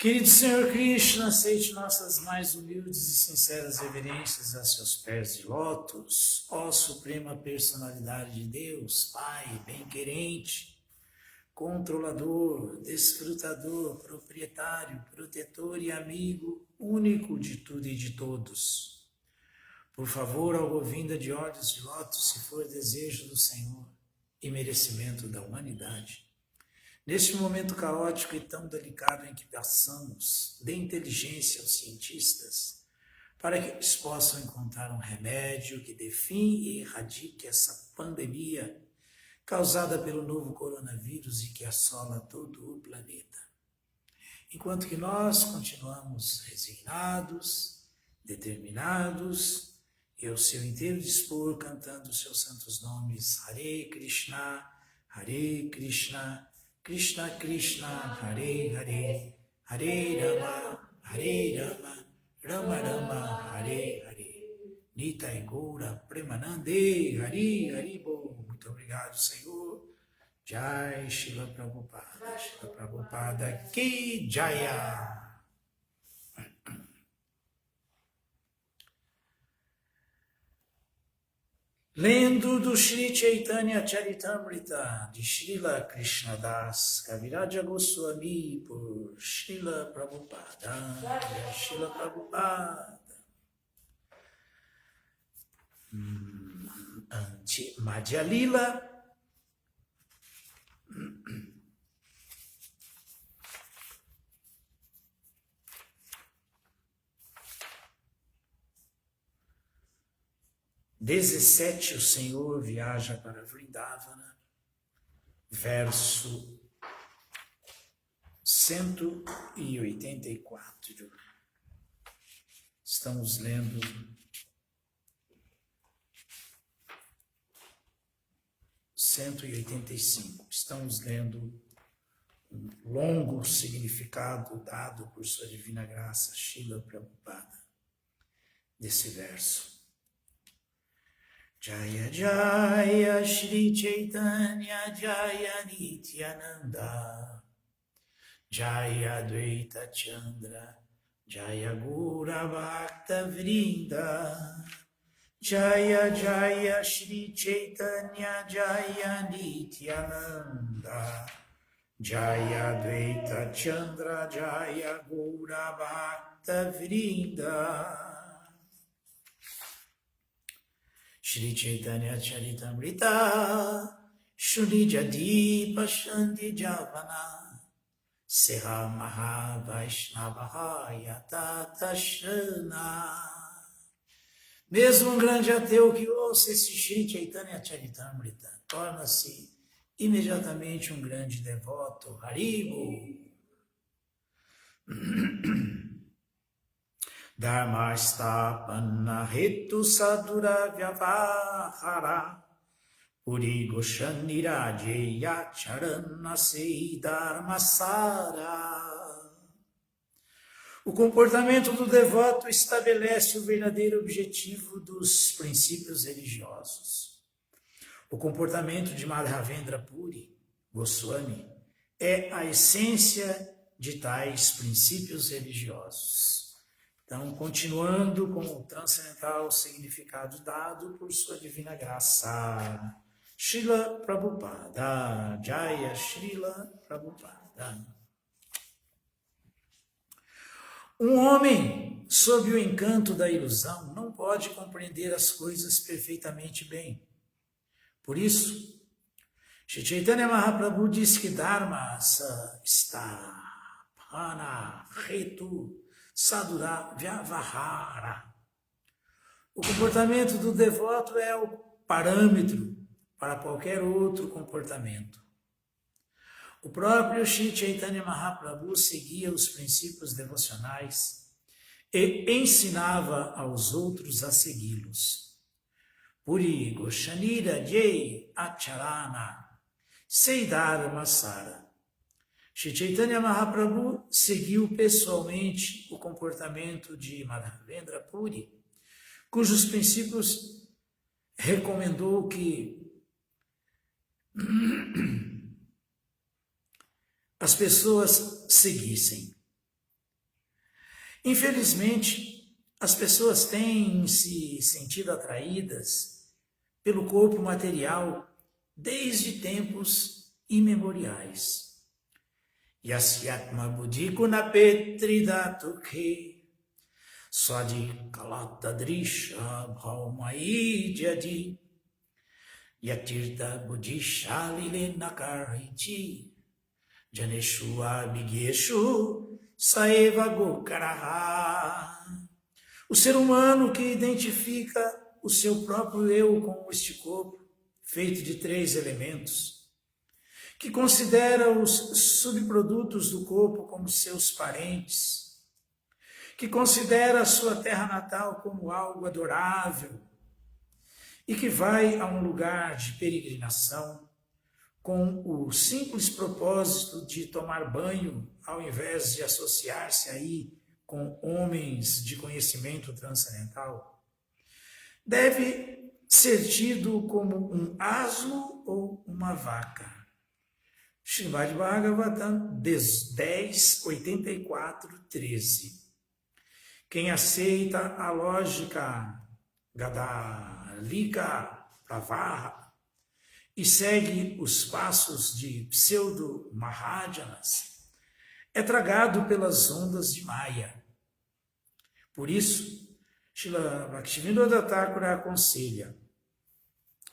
Querido Senhor Krishna, aceite nossas mais humildes e sinceras reverências a seus pés de lótus, ó Suprema Personalidade de Deus, Pai, bem-querente, controlador, desfrutador, proprietário, protetor e amigo único de tudo e de todos. Por favor, ao vinda de olhos de lótus, se for desejo do Senhor e merecimento da humanidade, neste momento caótico e tão delicado em que passamos, dê inteligência aos cientistas para que eles possam encontrar um remédio que dê fim e erradique essa pandemia causada pelo novo coronavírus e que assola todo o planeta. Enquanto que nós continuamos resignados, determinados e ao seu inteiro dispor cantando os seus santos nomes Hare Krishna, Krishna Krishna, Hare Hare, Hare Rama, Rama Rama, Hare Hare. Nitai Gaura Premanande, Hari Haribo. Muito obrigado, Senhor. Jai Shila Prabhupada Ki Jaya. Lendo do Shri Chaitanya Charitamrita, de Srila Krishnadas Kaviraja Goswami, por Srila Prabhupada, Srila Prabhupada. Madhya Lila, 17, o Senhor viaja para Vrindavana, verso 184. Estamos lendo Estamos lendo um longo significado dado por sua divina graça, Srila Prabhupada, desse verso. Jaya Jaya Shri Chaitanya Jaya Nityananda Jaya Advaita Chandra Jaya Gura Bhakta Vrinda Jaya Jaya Shri Chaitanya Jaya Nityananda Jaya Advaita Chandra Jaya Gura Bhakta Vrinda. Shri Chaitanya Charitamrita Shri Jadi Pashanti Javana Seha Maha Vaishnavaha Yatata Shana. Mesmo um grande ateu que ouça esse Shri Chaitanya Charitamrita torna-se imediatamente um grande devoto. Haribo. Dharmastapana Hetu Sadura Vyavahara Puri Goshanirajeya Charanase Dharmasara. O comportamento do devoto estabelece o verdadeiro objetivo dos princípios religiosos. O comportamento de Madhavendra Puri Goswami é a essência de tais princípios religiosos. Então, continuando com o transcendental significado dado por sua divina graça, Srila Prabhupada, Jaya Srila Prabhupada. Um homem, sob o encanto da ilusão, não pode compreender as coisas perfeitamente bem. Por isso, Shri Chaitanya Mahaprabhu diz que Dharma está Pana Hetu Sadhura Vyavahara. O comportamento do devoto é o parâmetro para qualquer outro comportamento. O próprio Shri Chaitanya Mahaprabhu seguia os princípios devocionais e ensinava aos outros a segui-los. Puri Goshanira Jai Acharana Seidara Sara. Shri Chaitanya Mahaprabhu seguiu pessoalmente o comportamento de Madhavendra Puri, cujos princípios recomendou que as pessoas seguissem. Infelizmente, as pessoas têm se sentido atraídas pelo corpo material desde tempos imemoriais. Yasyatma buddhikuna petridatuke swadi kalata drisha bhaumai jadi yatirta buddhishalile nakariti janeshua bigeshu saeva gokaraha. O ser humano que identifica o seu próprio eu com este corpo, feito de 3 elementos, que considera os subprodutos do corpo como seus parentes, que considera a sua terra natal como algo adorável e que vai a um lugar de peregrinação com o simples propósito de tomar banho, ao invés de associar-se aí com homens de conhecimento transcendental, deve ser tido como um asno ou uma vaca. Srimad Bhagavatam 10:84-13. Quem aceita a lógica Gadalika Pravaha e segue os passos de pseudo-Mahajanas é tragado pelas ondas de Maya. Por isso, Srila Bhaktivinoda Thakura aconselha: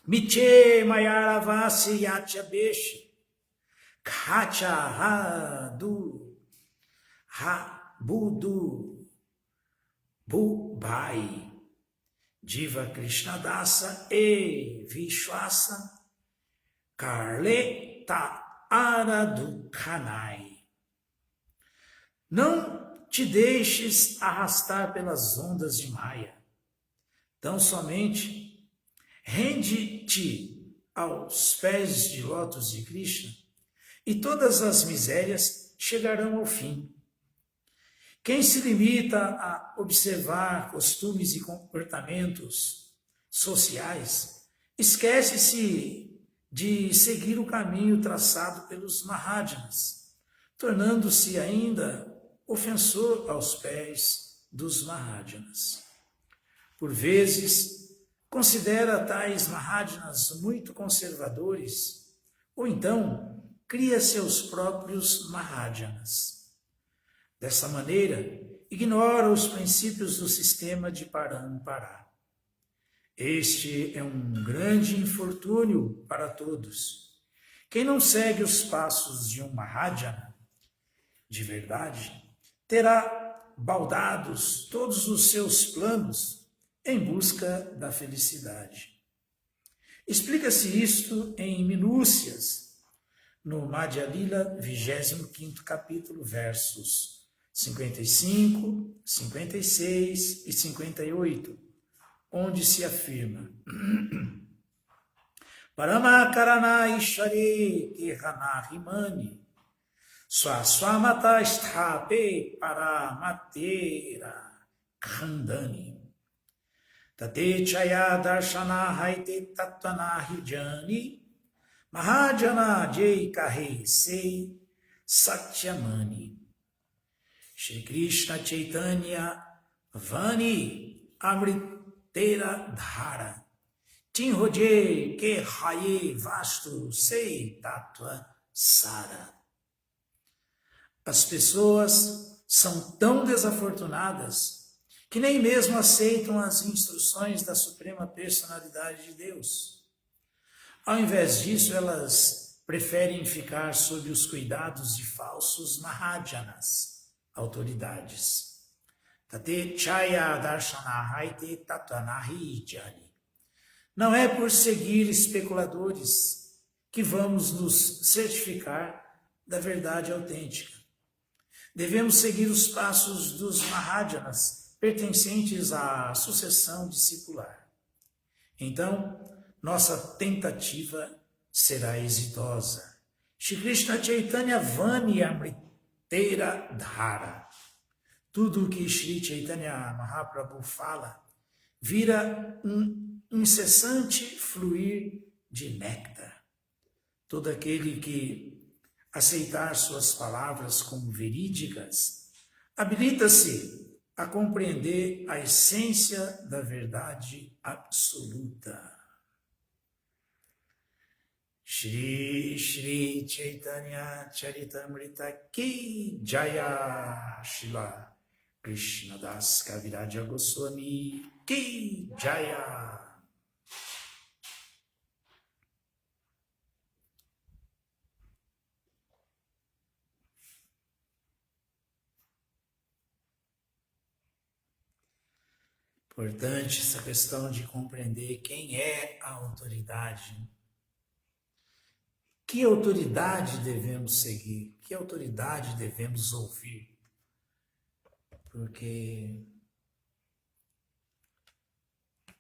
Miche Mayaravasi Yachabeshi Kacha Hadu Budu Bubai Diva Krishnadasa e Vishwasa Karle Ta Aradukhanai. Não te deixes arrastar pelas ondas de Maya. Tão somente rende-te aos pés de lótus de Krishna e todas as misérias chegarão ao fim. Quem se limita a observar costumes e comportamentos sociais, esquece-se de seguir o caminho traçado pelos Mahajanas, tornando-se ainda ofensor aos pés dos Mahajanas. Por vezes, considera tais Mahajanas muito conservadores, ou então cria seus próprios Mahajanas. Dessa maneira, ignora os princípios do sistema de Parampara. Este é um grande infortúnio para todos. Quem não segue os passos de um Mahajana, de verdade, terá baldados todos os seus planos em busca da felicidade. Explica-se isto em minúcias no Madhya Lila, 25º capítulo, versos 55, 56 e 58, onde se afirma: Paramakarana Ishare Kehanahimani Swaswamata Sthape Paramatera Khandani Tate Chaya Darshana Haite Tatvanahi Jani Mahajana Jai Kahe Se Satyamani. Shri Krishna Chaitanya Vani Amritera Dhara Tinhoje Ke Haye Vastu Sei Tattva Sara. As pessoas são tão desafortunadas que nem mesmo aceitam as instruções da Suprema Personalidade de Deus. Ao invés disso, elas preferem ficar sob os cuidados de falsos Mahajanas, autoridades. Tate Chaya Darshana Haite Tatvanahi Jani. Não é por seguir especuladores que vamos nos certificar da verdade autêntica. Devemos seguir os passos dos Mahajanas, pertencentes à sucessão discipular. Então, nossa tentativa será exitosa. Shri Krishna Chaitanya Vani Amritera Dhara. Tudo o que Shri Chaitanya Mahaprabhu fala vira um incessante fluir de néctar. Todo aquele que aceitar suas palavras como verídicas habilita-se a compreender a essência da verdade absoluta. Shri Shri Chaitanya Charitamrita Ki Jaya, Shila Krishna Das Kaviraja Goswami Ki Jaya. Importante essa questão de compreender quem é a autoridade. Que autoridade devemos seguir? Que autoridade devemos ouvir? Porque,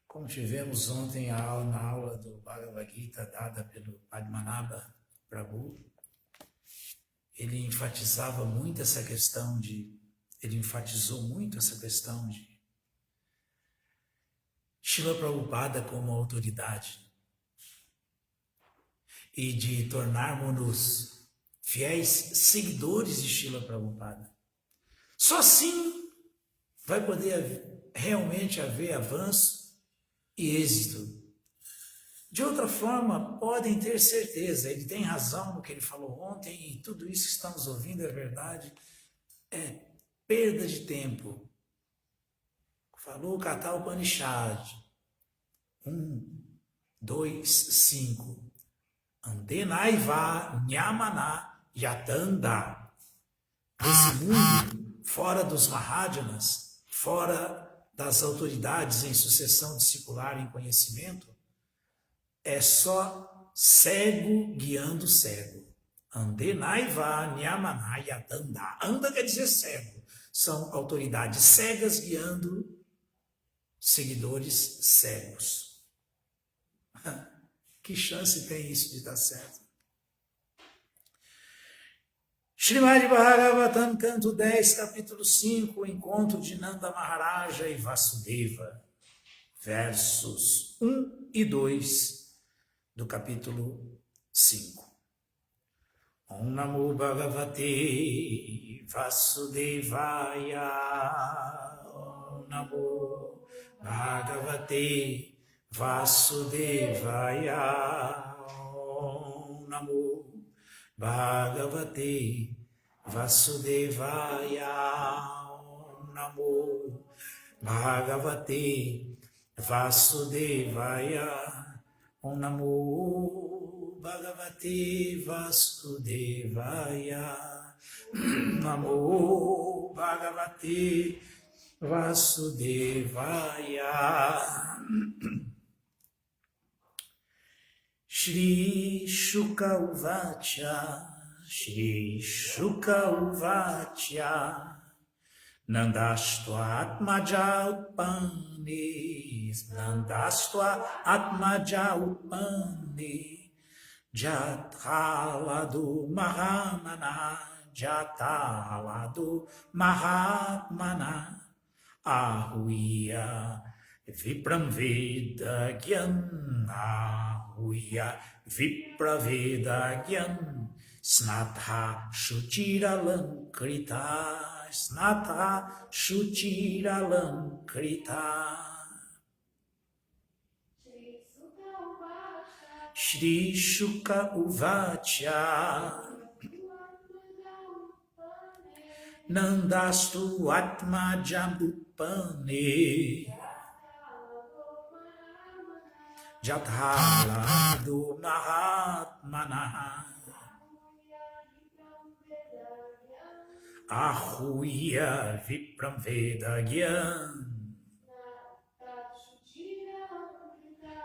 como tivemos ontem na aula do Bhagavad Gita dada pelo Padmanabha Prabhu, ele enfatizou muito essa questão de Srila Prabhupada como autoridade e de tornarmos-nos fiéis seguidores de Srila Prabhupada. Só assim vai poder realmente haver avanço e êxito. De outra forma, podem ter certeza, ele tem razão no que ele falou ontem e tudo isso que estamos ouvindo é verdade, é perda de tempo. Falou Katha Upanishad 1, 2, 5. Andenaiva Nyamana Yatanda. Nesse mundo, fora dos Mahajanas, fora das autoridades em sucessão discipular em conhecimento, é só cego guiando cego. Andenaiva Nyamana Yatanda. Anda quer dizer cego. São autoridades cegas guiando seguidores cegos. Que chance tem isso de dar certo? Srimad Bhagavatam, canto 10, capítulo 5, o encontro de Nanda Maharaja e Vasudeva, versos 1 e 2 do capítulo 5. Om Namo Bhagavate Vasudevaya. Om Namo Bhagavate Vasudevaya. Om Namo Bhagavate Vasudevaya. Om Namo Bhagavate Vasudevaya. Om Namo Bhagavate Vasudevaya. Namo Bhagavate Vasudevaya. Shri Shuka Uvacha, Shri Shuka Uvacha, Nandastva Atmaja Utpani, Nandastva Atmaja Utpani, Jathaladu Mahamana, Jathaladu Mahatmana, Ahuya Vipramveda Gyan, Ahuya Vipraveda Gyan, Snatha Shuchiralankrita, Snatha Shuchiralankrita. Shri Shuka Uvacha, Nandastu Atmaja Utpane, Jathaladu Mahatmana, Ahuya Vipramveda Gyan,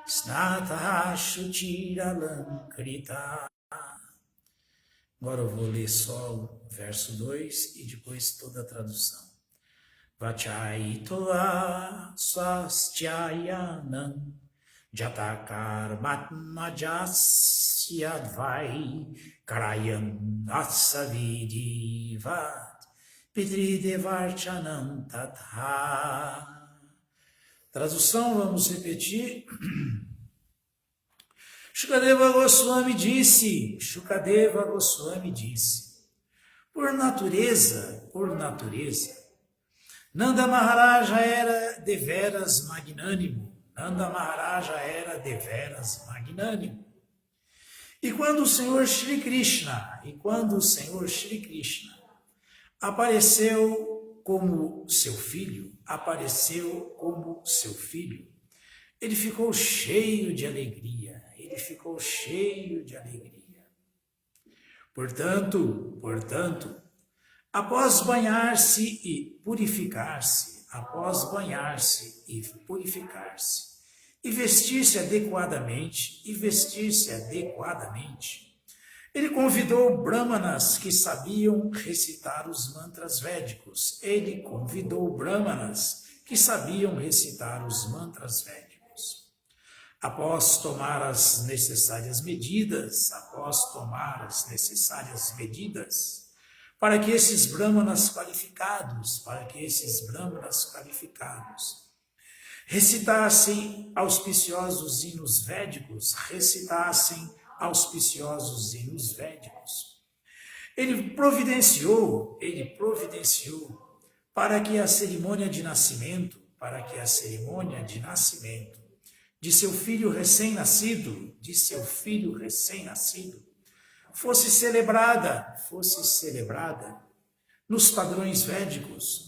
Snatha Shuchiralankrita. Agora eu vou ler só o verso 2 e depois toda a tradução. Vachaitoa swastyayanam jatakarmatmajasyadvai karayan asavidivat pitridevarchanam tatha. Tradução, vamos repetir. Shukadeva Goswami disse, por natureza, Nanda Maharaja era deveras magnânimo. Nanda Maharaja era deveras magnânimo. E quando o Senhor Shri Krishna apareceu como seu filho, ele ficou cheio de alegria, Portanto, após banhar-se e purificar-se, e vestir-se adequadamente, ele convidou brahmanas que sabiam recitar os mantras védicos. Após tomar as necessárias medidas, para que esses brahmanas qualificados, recitassem auspiciosos hinos védicos, Ele providenciou para que a cerimônia de nascimento, de seu filho recém-nascido, fosse celebrada nos padrões védicos,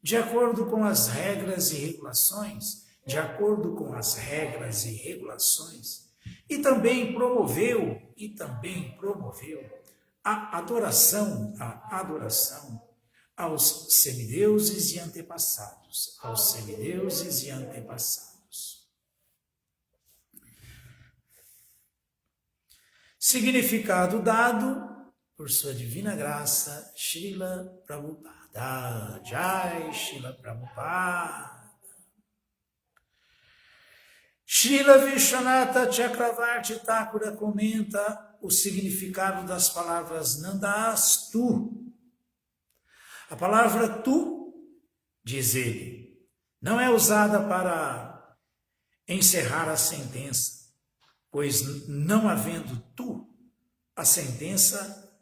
de acordo com as regras e regulações, e também promoveu a adoração aos semideuses e antepassados. Significado dado por sua divina graça, Srila Prabhupada. Jai Srila Prabhupada. Srila Vishwanatha Chakravarti Thakura comenta o significado das palavras Nandastu. A palavra tu, diz ele, não é usada para encerrar a sentença, pois não havendo tu, a sentença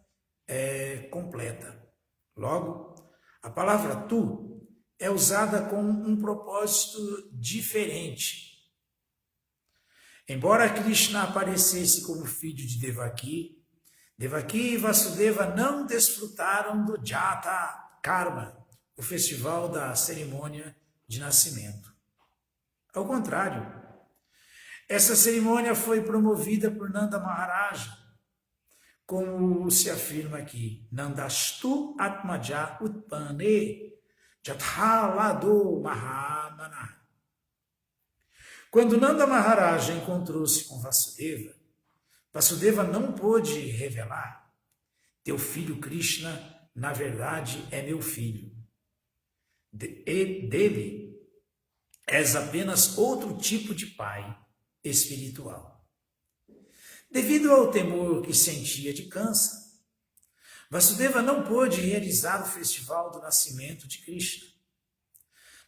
é completa. Logo, a palavra tu é usada com um propósito diferente. Embora Krishna aparecesse como filho de Devaki, Devaki e Vasudeva não desfrutaram do Jata Karma, o festival da cerimônia de nascimento. Ao contrário, essa cerimônia foi promovida por Nanda Maharaja, como se afirma aqui, Nandastu Atmaja Utpane Jathalado Mahamana. Quando Nanda Maharaja encontrou-se com Vasudeva, Vasudeva não pôde revelar: teu filho Krishna, na verdade, é meu filho. Dele és apenas outro tipo de pai espiritual. Devido ao temor que sentia de câncer, Vasudeva não pôde realizar o festival do nascimento de Krishna.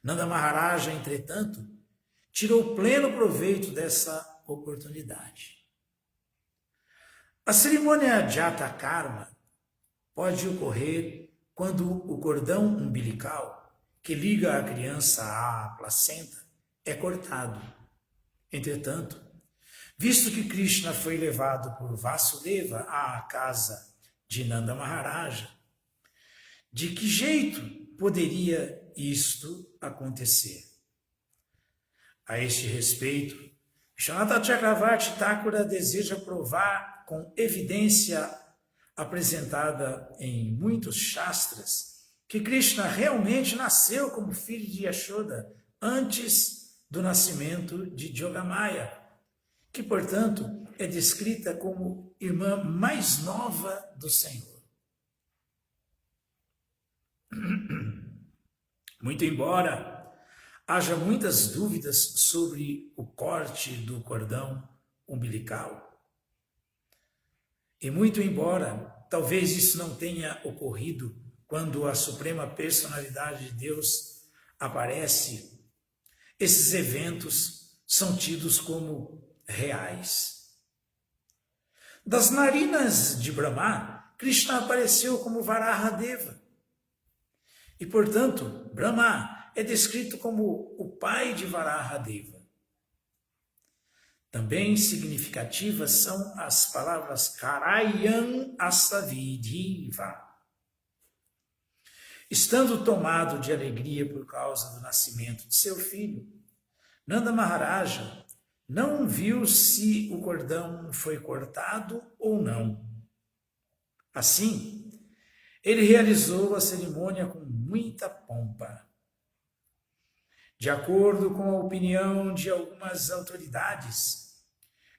Nanda Maharaja, entretanto, tirou pleno proveito dessa oportunidade. A cerimônia Jata Karma pode ocorrer quando o cordão umbilical que liga a criança à placenta é cortado. Entretanto, visto que Krishna foi levado por Vasudeva à casa de Nanda Maharaja, de que jeito poderia isto acontecer? A este respeito, Vishwanatha Chakravarti Thakura deseja provar com evidência apresentada em muitos shastras que Krishna realmente nasceu como filho de Yashoda antes do nascimento de Jogamaya, que, portanto, é descrita como irmã mais nova do Senhor. Muito embora haja muitas dúvidas sobre o corte do cordão umbilical, e muito embora talvez isso não tenha ocorrido quando a Suprema Personalidade de Deus aparece, esses eventos são tidos como reais. Das narinas de Brahma, Krishna apareceu como Varaha Deva. E, portanto, Brahma é descrito como o pai de Varahadeva. Também significativas são as palavras Karayam Asavidhiva. Estando tomado de alegria por causa do nascimento de seu filho, Nanda Maharaja não viu se o cordão foi cortado ou não. Assim, ele realizou a cerimônia com muita pompa. De acordo com a opinião de algumas autoridades,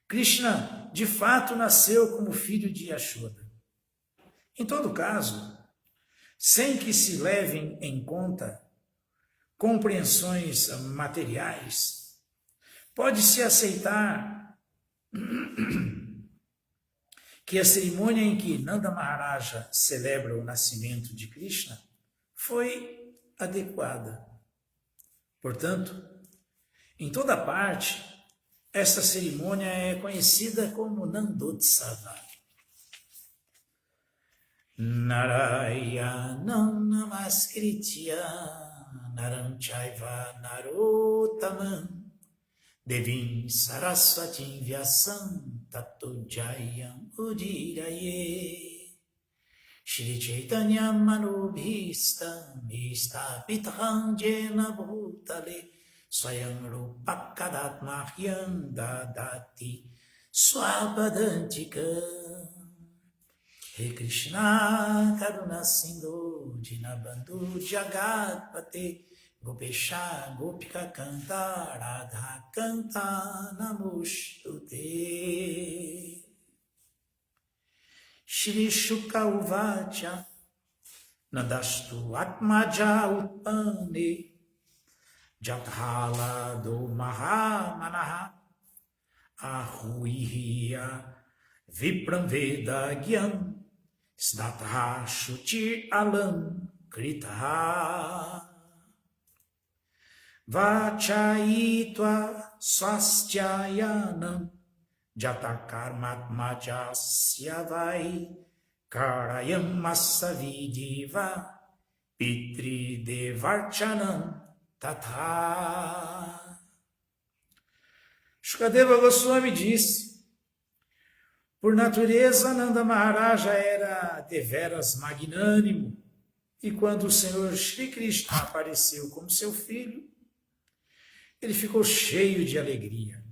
Krishna de fato nasceu como filho de Yashoda. Em todo caso, sem que se levem em conta compreensões materiais, pode-se aceitar que a cerimônia em que Nanda Maharaja celebra o nascimento de Krishna foi adequada. Portanto, em toda parte, esta cerimônia é conhecida como Nandotsava. Narayanam namaskritya naram chaiva narottamam devim saraswatim vyasam tato jayam udiraye Shri Chaitanya manubhistam istapitham jena bhutale swayam rupakadatmahyam dadati swapadantikam. He Krishna Karuna Sindhu Dinabandhu Jagatpate Gopesha Gopika Kanta Radha Kanta Namostute. Shri Shuka Uvacha Nadastu Atmaja Utpane Jathala Do Mahamanaha Ahuiya Vipram Veda Gyam Snatha Shuchi Alam Krita Vachaitva Swastyayanam Jatakarmatmaja Syavai Karayam Masavidiva Pitri Devarchanam Tatha. Shukadeva Goswami disse: por natureza, Nanda Maharaja era deveras magnânimo, e quando o Senhor Shri Krishna apareceu como seu filho, ele ficou cheio de alegria.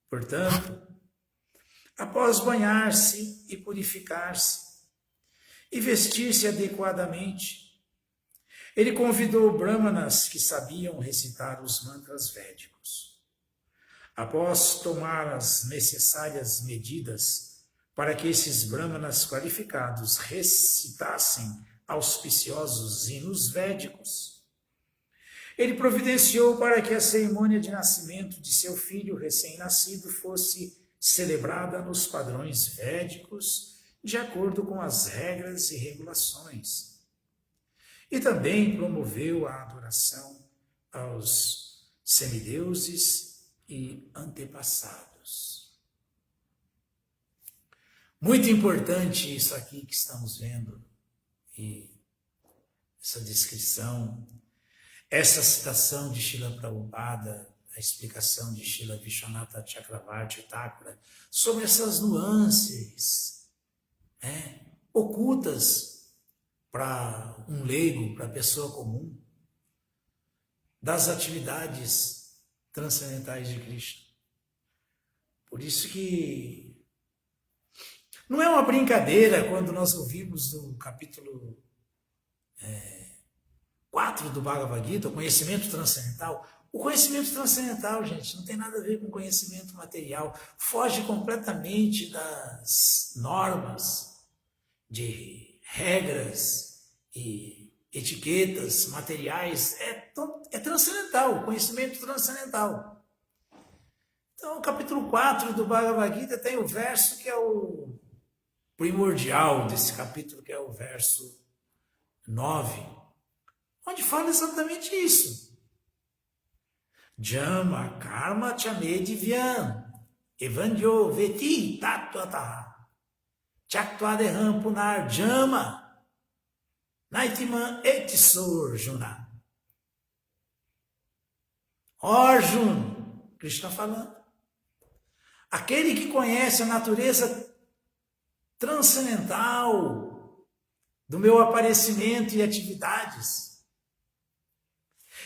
Portanto, após banhar-se e purificar-se, e vestir-se adequadamente, ele convidou brahmanas que sabiam recitar os mantras védicos. Após tomar as necessárias medidas para que esses brahmanas qualificados recitassem auspiciosos hinos védicos, ele providenciou para que a cerimônia de nascimento de seu filho recém-nascido fosse celebrada nos padrões védicos, de acordo com as regras e regulações. E também promoveu a adoração aos semideuses e antepassados. Muito importante isso aqui que estamos vendo, e essa descrição, essa citação de Srila Prabhupada, a explicação de Srila Vishwanatha Chakravarti Thakura sobre essas nuances ocultas para um leigo, para a pessoa comum, das atividades transcendentais de Krishna. Por isso que não é uma brincadeira quando nós ouvimos no capítulo 4 do Bhagavad Gita, o conhecimento transcendental. O conhecimento transcendental, gente, não tem nada a ver com conhecimento material. Foge completamente das normas, de regras e etiquetas materiais. É transcendental, o conhecimento transcendental. Então, o capítulo 4 do Bhagavad Gita tem o verso que é o primordial desse capítulo, que é o verso 9, onde fala exatamente isso. Jama karma chame divyam evandyo veti tattvataha chaktva deham punar jama Naitiman Etisor Juna. Arjuna, Krishna falando. Aquele que conhece a natureza transcendental do meu aparecimento e atividades.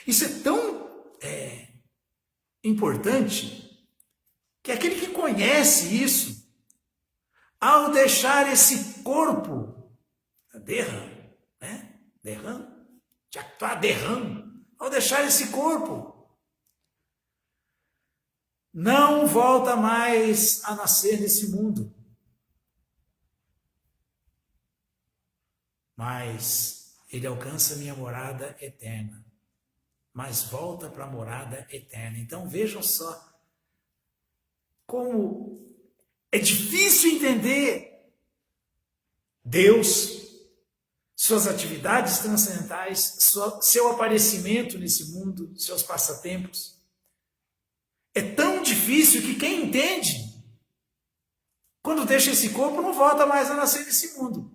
Isso é tão importante que aquele que conhece isso, ao deixar esse corpo, ao deixar esse corpo, não volta mais a nascer nesse mundo. Mas ele alcança a minha morada eterna. Mas volta para a morada eterna. Então vejam só como é difícil entender Deus, suas atividades transcendentais, seu aparecimento nesse mundo, seus passatempos. É tão difícil que quem entende, quando deixa esse corpo, não volta mais a nascer nesse mundo.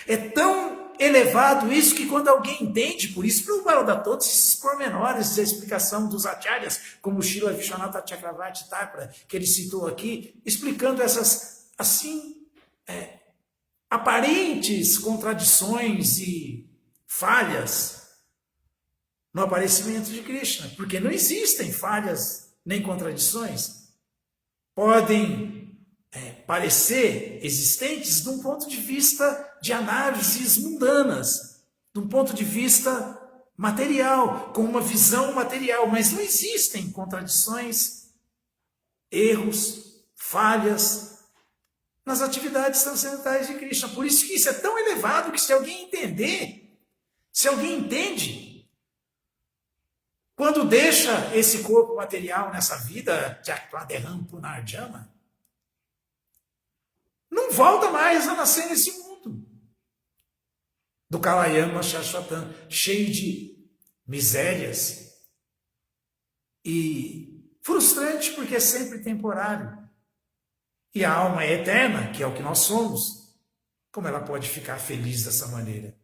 É tão elevado isso que quando alguém entende, por isso Prabhupada dá todos esses pormenores da explicação dos acharyas, como o Srila Vishwanatha Chakravarti Thakura, que ele citou aqui, explicando essas, assim, aparentes contradições e falhas no aparecimento de Krishna, porque não existem falhas nem contradições. Podem parecer existentes de um ponto de vista de análises mundanas, de um ponto de vista material, com uma visão material, mas não existem contradições, erros, falhas nas atividades transcendentais de Krishna. Por isso que isso é tão elevado que se alguém entende, quando deixa esse corpo material nessa vida, Jaktadeham Punarjama, não volta mais a nascer nesse mundo do Kalayama Shashvatam, cheio de misérias e frustrante porque é sempre temporário. E a alma é eterna, que é o que nós somos. Como ela pode ficar feliz dessa maneira?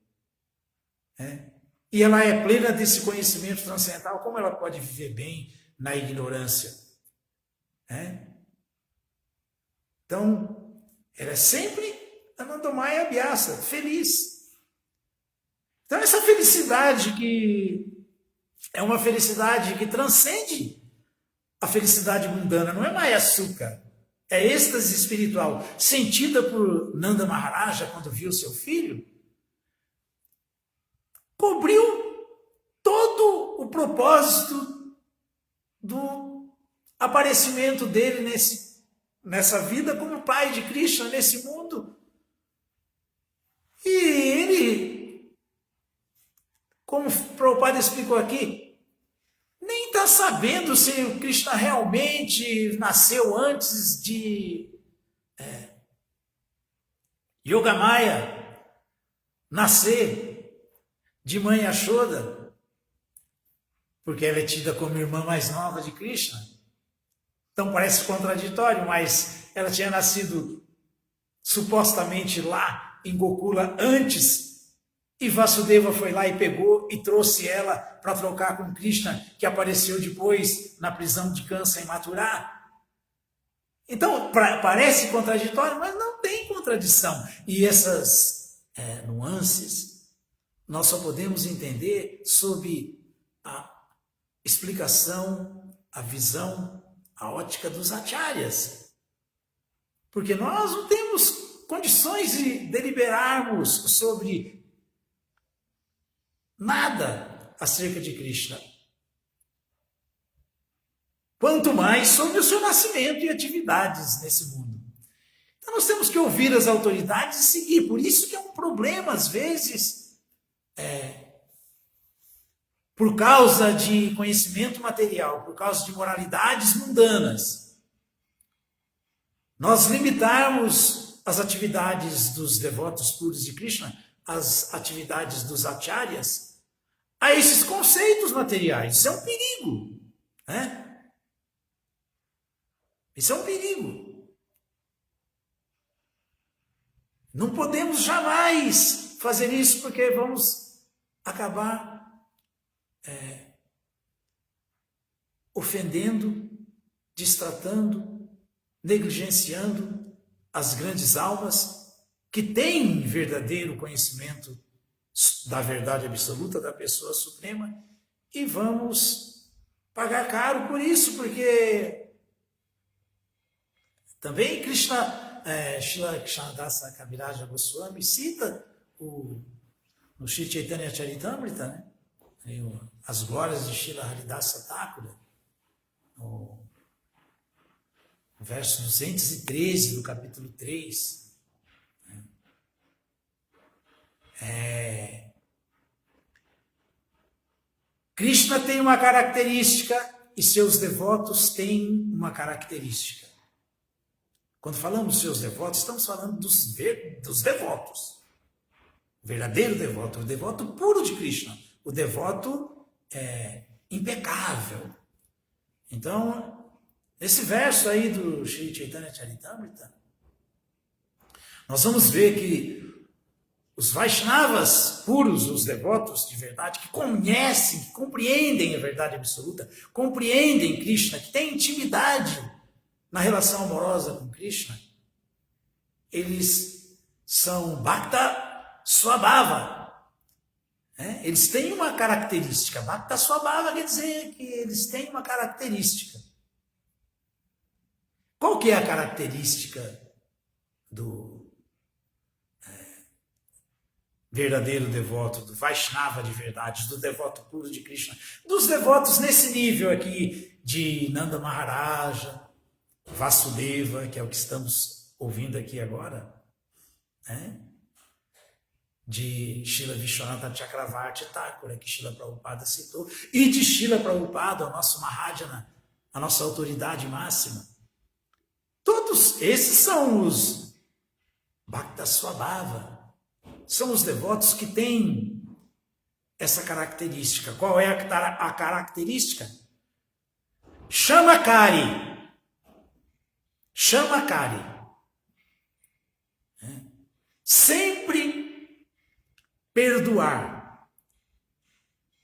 E ela é plena desse conhecimento transcendental, como ela pode viver bem na ignorância? Então, ela é sempre Anandamaya Abhyasa, feliz. Então, essa felicidade que é uma felicidade que transcende a felicidade mundana, não é Maya Sukha, é êxtase espiritual, sentida por Nanda Maharaja quando viu seu filho, cobriu todo o propósito do aparecimento dele nessa vida como pai de Krishna nesse mundo. E ele, como o Prabhupada explicou aqui, nem está sabendo se o Krishna realmente nasceu antes de Yogamaya nascer de mãe Yashoda, porque ela é tida como irmã mais nova de Krishna. Então parece contraditório, mas ela tinha nascido supostamente lá em Gokula antes, e Vasudeva foi lá e pegou e trouxe ela para trocar com Krishna, que apareceu depois na prisão de Kansa em Mathura. Então parece contraditório, mas não tem contradição. E essas nuances nós só podemos entender sob a explicação, a visão, a ótica dos acharyas. Porque nós não temos condições de deliberarmos sobre nada acerca de Krishna. Quanto mais sobre o seu nascimento e atividades nesse mundo. Então nós temos que ouvir as autoridades e seguir. Por isso que é um problema, às vezes, por causa de conhecimento material, por causa de moralidades mundanas, nós limitarmos as atividades dos devotos puros de Krishna, as atividades dos acharyas, a esses conceitos materiais. Isso é um perigo, Isso é um perigo. Não podemos jamais fazer isso porque vamos acabar ofendendo, destratando, negligenciando as grandes almas que têm verdadeiro conhecimento da verdade absoluta da pessoa suprema, e vamos pagar caro por isso, porque também Srila Krishnadasa Kaviraja Goswami cita no Sri Chaitanya Charitamrita, né? As glórias de Srila Haridasa Thakura, no verso 213 do capítulo 3. Krishna tem uma característica e seus devotos têm uma característica. Quando falamos seus devotos, estamos falando dos devotos. O verdadeiro devoto, o devoto puro de Krishna, o devoto impecável. Então, nesse verso aí do Sri Chaitanya Charitamrita, nós vamos ver que os Vaishnavas puros, os devotos de verdade, que conhecem, que compreendem a verdade absoluta, compreendem Krishna, que têm intimidade na relação amorosa com Krishna, eles são Bhakta Swabhava. Eles têm uma característica. Bhakta Swabhava quer dizer que eles têm uma característica. Qual que é a característica do verdadeiro devoto, do Vaishnava de verdade, do devoto puro de Krishna, dos devotos nesse nível aqui de Nanda Maharaja, Vasudeva, que é o que estamos ouvindo aqui agora, de Srila Vishwanatha Chakravarti Thakura, que Srila Prabhupada citou, e de Srila Prabhupada, o nosso Mahajana, a nossa autoridade máxima. Todos esses são os Bhakta Swabhava, são os devotos que têm essa característica. Qual é a característica? Shamakari. Shamakari. Sempre perdoar.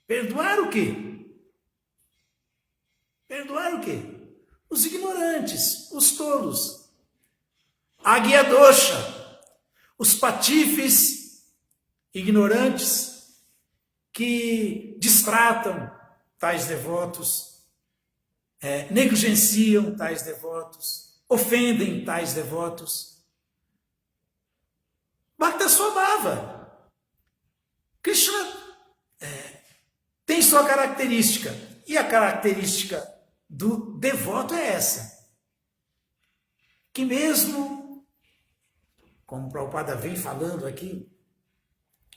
Perdoar o quê? Perdoar o quê? Os ignorantes, os tolos. Agyadosha, os patifes ignorantes que distratam tais devotos, negligenciam tais devotos, ofendem tais devotos. Bhakta Swabhava. Krishna tem sua característica, e a característica do devoto é essa, que mesmo, como o Prabhupada vem falando aqui,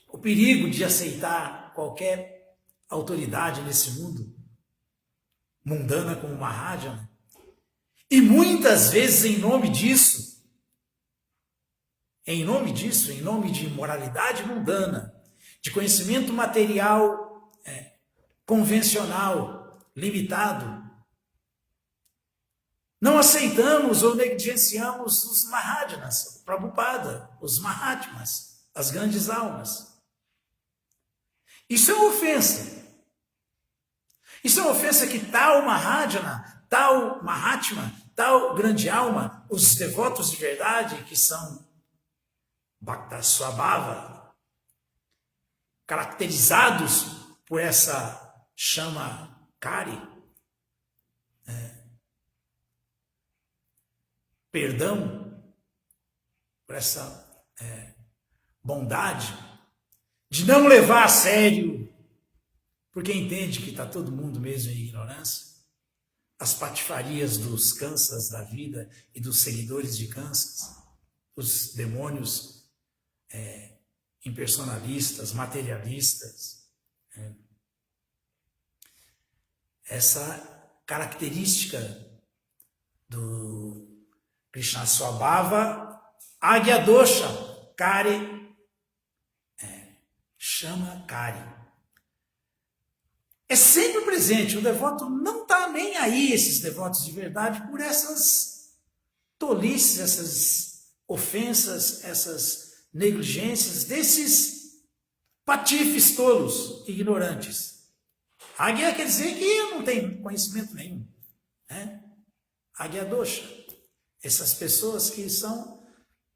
o perigo de aceitar qualquer autoridade nesse mundo, mundana como Mahajana, e muitas vezes em nome disso, em nome de moralidade mundana, de conhecimento material convencional, limitado, não aceitamos ou negligenciamos os Mahajanas, o Prabhupada, os Mahatmas, as grandes almas. Isso é uma ofensa. Isso é uma ofensa que tal Mahajana, tal Mahatma, tal grande alma, os devotos de verdade, que são Bhakta Swabhava, caracterizados por essa chama Kari, perdão, por essa bondade, de não levar a sério, porque entende que está todo mundo mesmo em ignorância, as patifarias dos Kansas da vida e dos seguidores de Kansas, os demônios impersonalistas, materialistas. Essa característica do Krishna Swabhava, Agyadosha, Kari, chama Kari. É sempre presente, o devoto não está nem aí, esses devotos de verdade, por essas tolices, essas ofensas, essas negligências desses patifes, tolos, ignorantes. Águia quer dizer que não tem conhecimento nenhum. Né? Águia doxa. Essas pessoas que são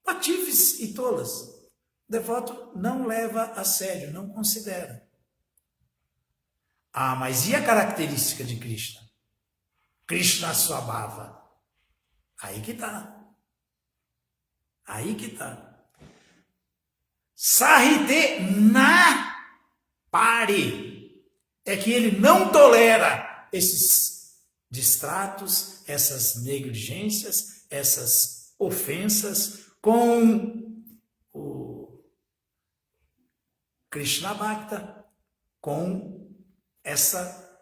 patifes e tolas. O devoto não leva a sério, não considera. Ah, mas e a característica de Krishna? Krishna Swabhava. Aí que tá. Aí que tá. Sahite na pare. É que ele não tolera esses distratos, essas negligências, essas ofensas com o Krishna Bhakta, com essa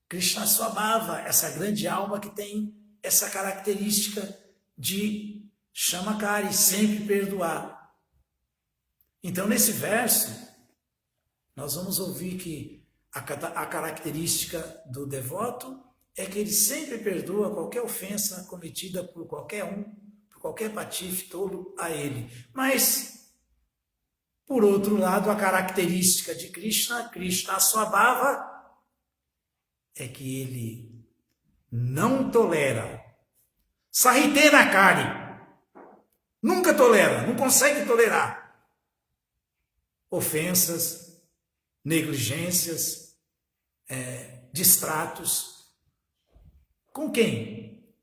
Krishna Swabhava, essa grande alma que tem essa característica de Shamakari, sempre perdoar. Então, nesse verso, nós vamos ouvir que a característica do devoto é que ele sempre perdoa qualquer ofensa cometida por qualquer um, por qualquer patife tolo a ele. Mas, por outro lado, a característica de Krishna, Krishna Swabhava, é que ele não tolera. Sahite nakari. Nunca tolera, não consegue tolerar ofensas, negligências, distratos. Com quem?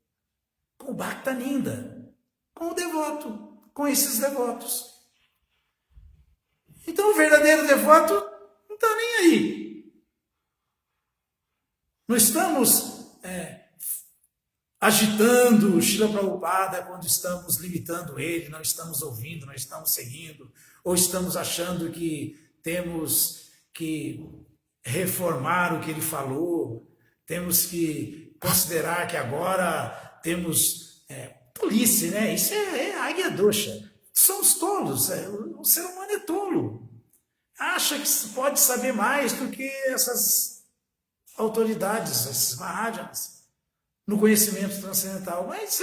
Com o Bhaktaninda, com o devoto, com esses devotos. Então o verdadeiro devoto não está nem aí. Não estamos agitando o Srila Prabhupada quando estamos limitando ele, não estamos ouvindo, não estamos seguindo, ou estamos achando que temos que reformar o que ele falou, temos que considerar que agora temos tolice, né? Isso é águia doxa. Somos tolos, o ser humano é tolo. Acha que pode saber mais do que essas autoridades, esses Mahajanas, no conhecimento transcendental. Mas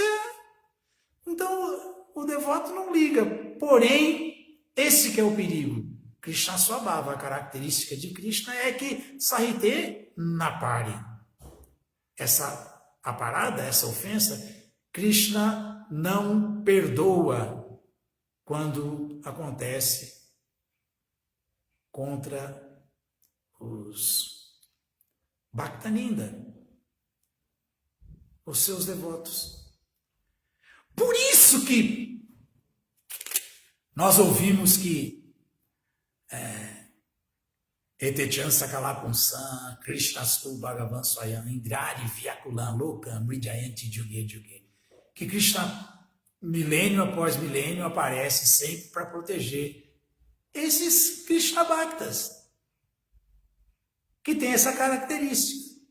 então o devoto não liga. Porém, esse que é o perigo. Krishna Swabhava, a característica de Krishna é que Sahite Napari. Essa aparada, essa ofensa, Krishna não perdoa quando acontece contra os Bhaktaninda, os seus devotos. Por isso que nós ouvimos que Etechan Sakalapunsan, Krishnastu Bhagavan Swayam, Indrari Vyakulam Lokam, Mrijayanti Juge Juge. Que Krishna, milênio após milênio, aparece sempre para proteger esses Krishna Bhaktas, que tem essa característica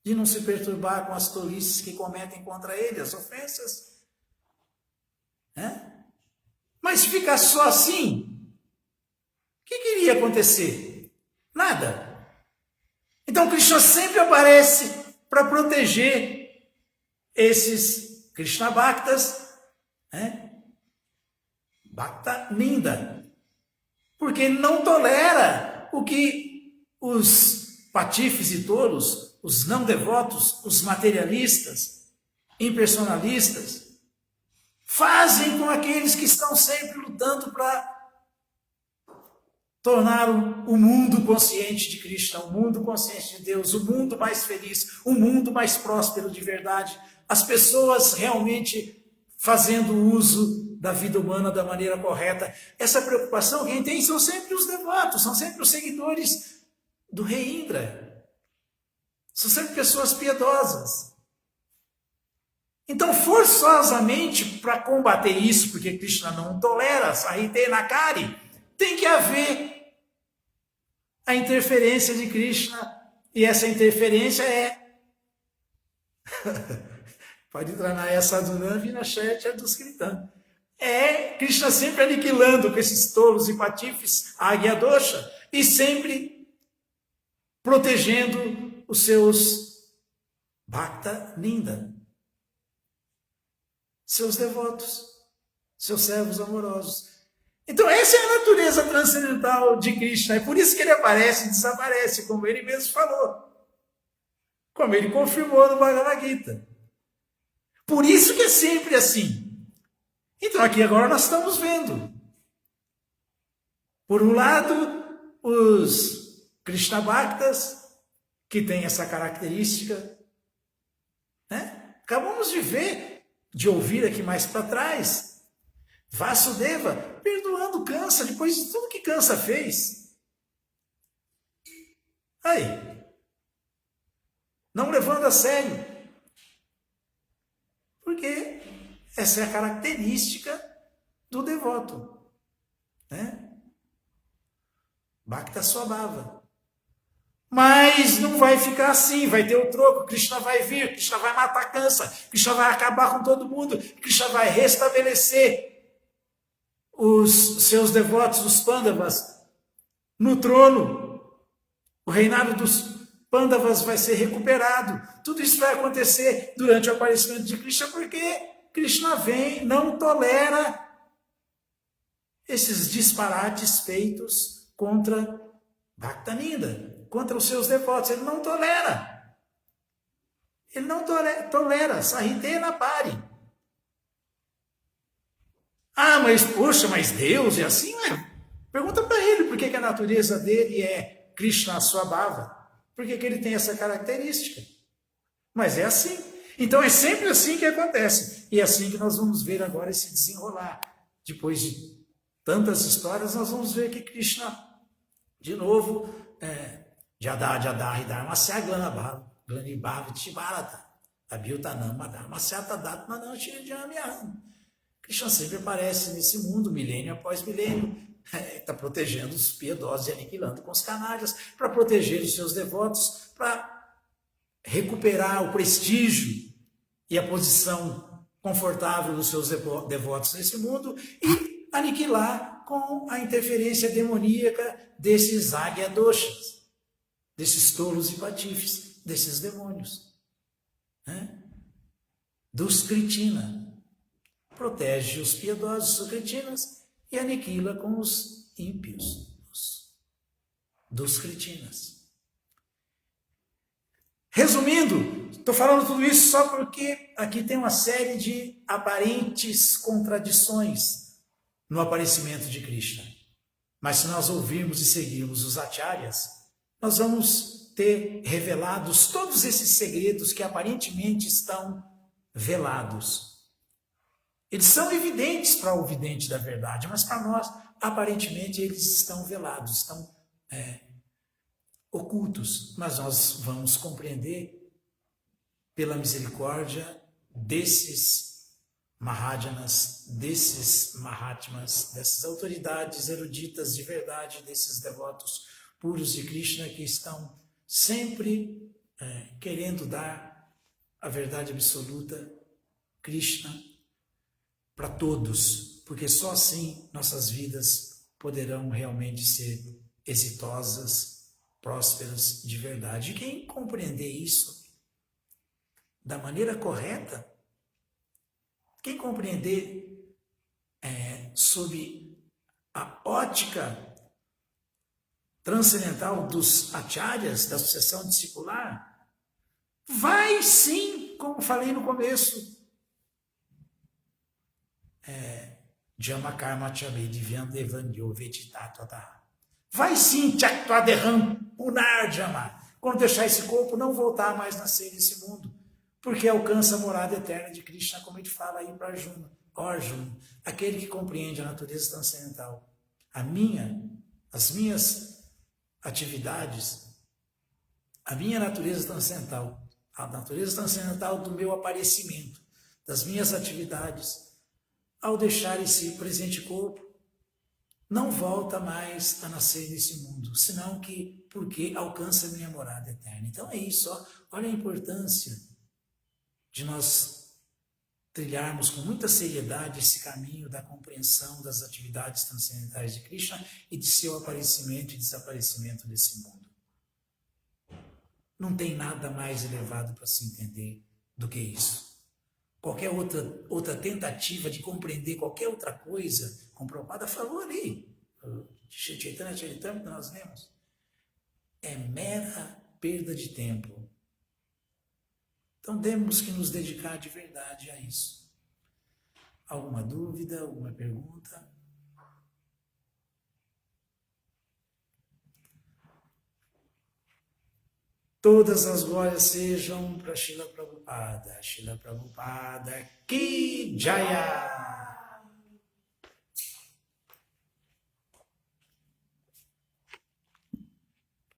de não se perturbar com as tolices que cometem contra ele, as ofensas. Mas fica só assim, o que iria acontecer? Nada. Então Krishna sempre aparece para proteger esses Krishna Bhaktas, Bhaktaninda, porque ele não tolera o que os patifes e tolos, os não devotos, os materialistas, impersonalistas, fazem com aqueles que estão sempre lutando para tornar o mundo consciente de Krishna, o mundo consciente de Deus, o mundo mais feliz, o mundo mais próspero de verdade. As pessoas realmente fazendo uso da vida humana da maneira correta. Essa preocupação quem tem são sempre os devotos, são sempre os seguidores do rei Indra. São sempre pessoas piedosas. Então, forçosamente, para combater isso, porque Krishna não tolera, Sahite Nakari, tem que haver a interferência de Krishna, e essa interferência pode entrar na Sadhunam e na Shetya dos Kritan. Krishna sempre aniquilando com esses tolos e patifes a Águia Dosha, e sempre protegendo os seus Bhaktaninda, seus devotos, seus servos amorosos. Então essa é a natureza transcendental de Krishna. É por isso que ele aparece e desaparece, como ele mesmo falou. Como ele confirmou no Bhagavad Gita. Por isso que é sempre assim. Então aqui agora nós estamos vendo. Por um lado, os Krishna Bhaktas, que têm essa característica, né? Acabamos de ver, de ouvir aqui mais para trás, Vasudeva perdoando Kansa, depois de tudo que Kansa fez. Aí, não levando a sério. Porque essa é a característica do devoto, né? Bhakta Swabhava. Mas não vai ficar assim, vai ter o troco, Krishna vai vir, Krishna vai matar Kansa, Krishna vai acabar com todo mundo, Krishna vai restabelecer os seus devotos, os Pandavas, no trono. O reinado dos Pandavas vai ser recuperado. Tudo isso vai acontecer durante o aparecimento de Krishna, porque Krishna vem, não tolera esses disparates feitos contra Bhaktaninda, contra os seus devotos. Ele não tolera. Ele não tolera. Sahitena pare. Ah, mas poxa, mas Deus é assim? Pergunta para ele por que a natureza dele é Krishna Swabhava. Por que ele tem essa característica? Mas é assim. Então é sempre assim que acontece. E é assim que nós vamos ver agora esse desenrolar. Depois de tantas histórias, nós vamos ver que Krishna, de novo, Jada Hridharmasya Glanibhaviti Bharata Abhyutanam Dharmasyata Datmanam Shirijamyaham. Krishna sempre aparece nesse mundo, milênio após milênio, está protegendo os piedosos e aniquilando com os canalhas, para proteger os seus devotos, para recuperar o prestígio e a posição confortável dos seus devotos nesse mundo e aniquilar com a interferência demoníaca desses Agya-doshas, desses tolos e patifes, desses demônios, né? Dos Kritina. Protege os piedosos, os kritinas, e aniquila com os ímpios, dos kritinas. Resumindo, estou falando tudo isso só porque aqui tem uma série de aparentes contradições no aparecimento de Krishna. Mas se nós ouvirmos e seguirmos os acharyas, nós vamos ter revelados todos esses segredos que aparentemente estão velados. Eles são evidentes para o vidente da verdade, mas para nós, aparentemente, eles estão velados, estão ocultos. Mas nós vamos compreender, pela misericórdia desses Mahajanas, desses Mahatmas, dessas autoridades eruditas de verdade, desses devotos puros de Krishna, que estão sempre querendo dar a verdade absoluta, Krishna, para todos, porque só assim nossas vidas poderão realmente ser exitosas, prósperas de verdade. E quem compreender isso da maneira correta, quem compreender sob a ótica transcendental dos acharyas, da sucessão discipular, vai sim, como falei no começo, Jamakarma Chavedi Vyandevandyo Vetitatvata. Vai sim, Chaktvadeham Punarjama. Quando deixar esse corpo, não voltar mais a nascer nesse mundo, porque alcança a morada eterna de Krishna, como ele fala aí para Arjuna. Ó Arjuna, aquele que compreende a natureza transcendental, as minhas atividades, a minha natureza transcendental, a natureza transcendental do meu aparecimento, das minhas atividades, ao deixar esse presente corpo, não volta mais a nascer nesse mundo, senão porque alcança a minha morada eterna. Então é isso, ó. Olha a importância de nós trilharmos com muita seriedade esse caminho da compreensão das atividades transcendentais de Krishna e de seu aparecimento e desaparecimento desse mundo. Não tem nada mais elevado para se entender do que isso. qualquer outra tentativa de compreender qualquer outra coisa, como o Prabhupada falou ali, Chaitanya Charitamrita que nós lemos, é mera perda de tempo. Então temos que nos dedicar de verdade a isso. Alguma dúvida, alguma pergunta? Todas as glórias sejam para Srila Prabhupada. Srila Prabhupada Ki Jaya!